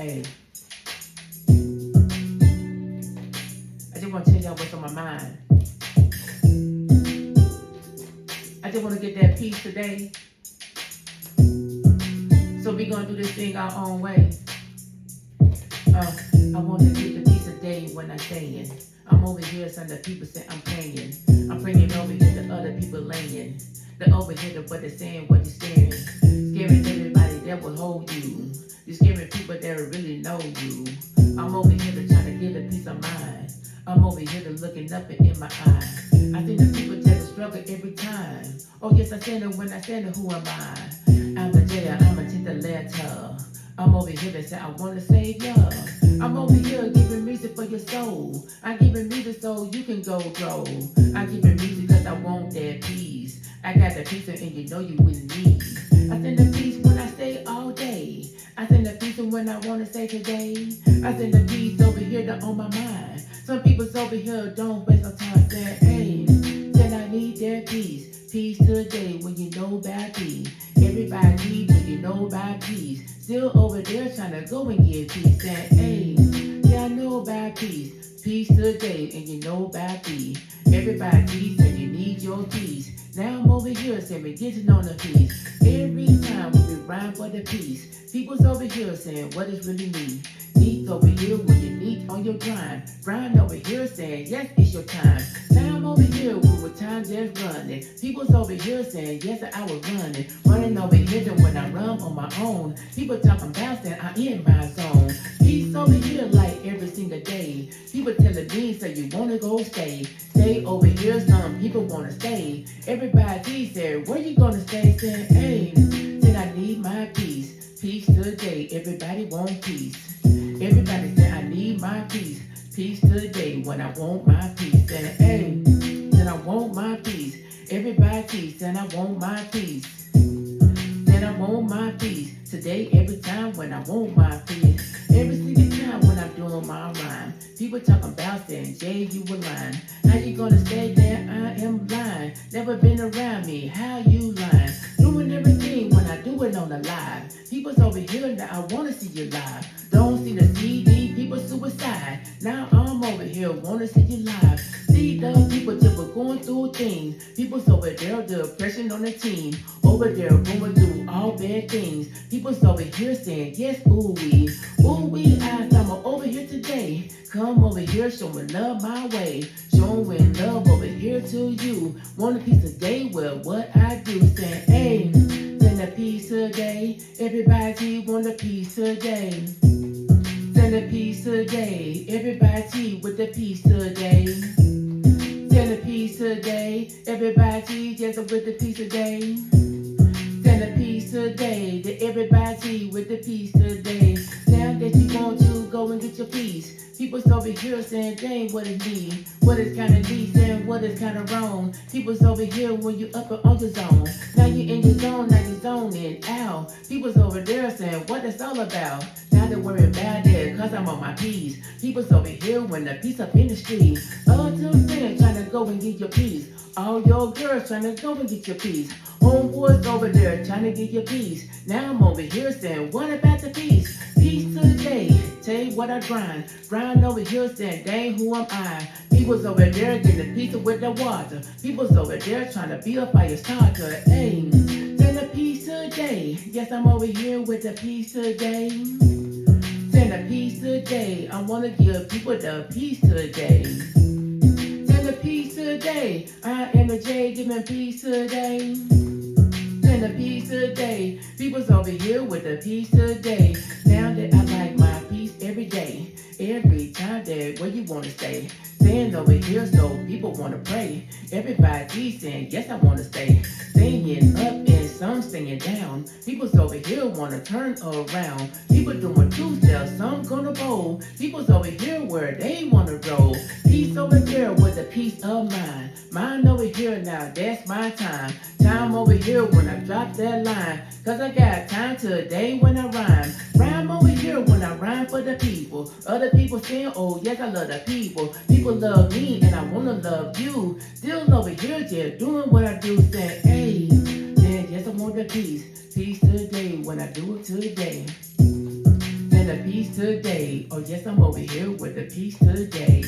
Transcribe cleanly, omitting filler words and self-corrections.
Hey, I just want to tell y'all what's on my mind. I just want to get that peace today. So we gonna do this thing our own way. I want to get the peace today when I saying. I'm over here, son, the people say I'm praying. I'm praying over here, the other people laying. The over here, the what they're saying, what you're scaring. Scaring everybody that will hold you. You're scaring people that really know you. I'm over here to try to get a peace of mind. I'm over here to looking up and in my eye. I think the people tell to struggle every time. Oh yes, I stand it when I stand it, who am I? I'm a jail, I'm a take the letter. I'm over here to say I want to save ya. I'm over here giving music for your soul. I giving music so you can go grow. I giving music cause I want that peace. I got the peace and you know you wouldn't need. I send the peace when I stay all day. I send the peace when I want to say today. I send the peace over here to on my mind. Some people's over here don't waste no time saying, hey, then I need that peace. Peace today when you know about peace. Everybody when you know about peace. Still over there trying to go and get peace. Saying, hey, yeah, I know about peace. Peace today and you know about peace. Everybody saying you need your peace. Now I'm over here saying we're getting on the peace. Every time we rhyme for the peace. People's over here saying what is really need. Need over here when you need on your grind. Grind over here saying yes, it's your time. Now I'm over here with time just running. People's over here saying yes, I was running. Running over here than when I run on my own. People talking about saying I'm in my zone. Peace over here like every single day. People telling me say you wanna go stay. Stay over here, some people wanna stay. Everybody said where you gonna stay? Saying hey, then I need my peace. Peace today, everybody want peace. Everybody say I need my peace. Peace today when I want my peace. Then hey, then I want my peace. Everybody then I want my peace. Then I want my peace. Today every time when I want my peace. Every single time when I'm doing my rhyme. People talking about saying, Jay, you were lying. How you gonna stay there? I am blind. Never been around me. How you lying? Doing everything when I do it on the live. People's over here now I wanna see you live. Don't see the CD, people suicide. Now I'm over here, wanna see you live. See the people that were going through things. People's over there, the oppression on the team. Over there, going through all bad things. People's over here saying, yes, ooh wee. Ooh wee, I'm over here today. Come over here, showing love my way. Showing love over here to you. Want a piece of day, well, what I do. Saying, hey, send a piece today. Everybody want a piece today. Send a piece today. Everybody with a piece today. Send a piece today. Everybody just with a piece today. Send a piece today to everybody with a piece today. Now that you want to go and get your piece. People's over here saying, dang, what it need? What is kind of need? Saying what is kind of wrong? People's over here when you up and on your zone. Now you in your zone, now you zoning out. People's over there saying, what it's all about? Now they're worrying about that, cause I'm on my piece. People's over here when the peace up in the street. All two friends trying to go and get your piece. All your girls trying to go and get your piece. Homeboys over there trying to get your piece. Now I'm over here saying, what about the peace? Peace today. Tell you what I grind. Grind over here saying, dang, who am I? People's over there getting a piece with the water. People's over there trying to be a fire starter. Hey, send a piece today. Yes, I'm over here with a piece today. Send a piece today. I want to give people the peace today. Send a piece today. I am the J giving peace today. Send a piece today. People's over here with a piece today. Now that I like my peace every day. Every time that where you wanna stay. Staying over here so people wanna pray. Everybody saying, yes, I wanna stay. Singing up and some singing down. People's over here wanna turn around. People doing two steps, some gonna bowl. People's over here where they wanna roll. Peace over there with a peace of mind. Mine over here now, that's my time. Time over here when I drop that line. Cause I got time today when I rhyme. Rhyme over here when I rhyme for the people. Other people saying, oh yes, I love the people. People love me and I wanna love you. Still over here just doing what I do. Saying, hey, man, yes, I want the peace. Peace today when I do it today. in a piece today. Oh yes, I'm over here with a piece today.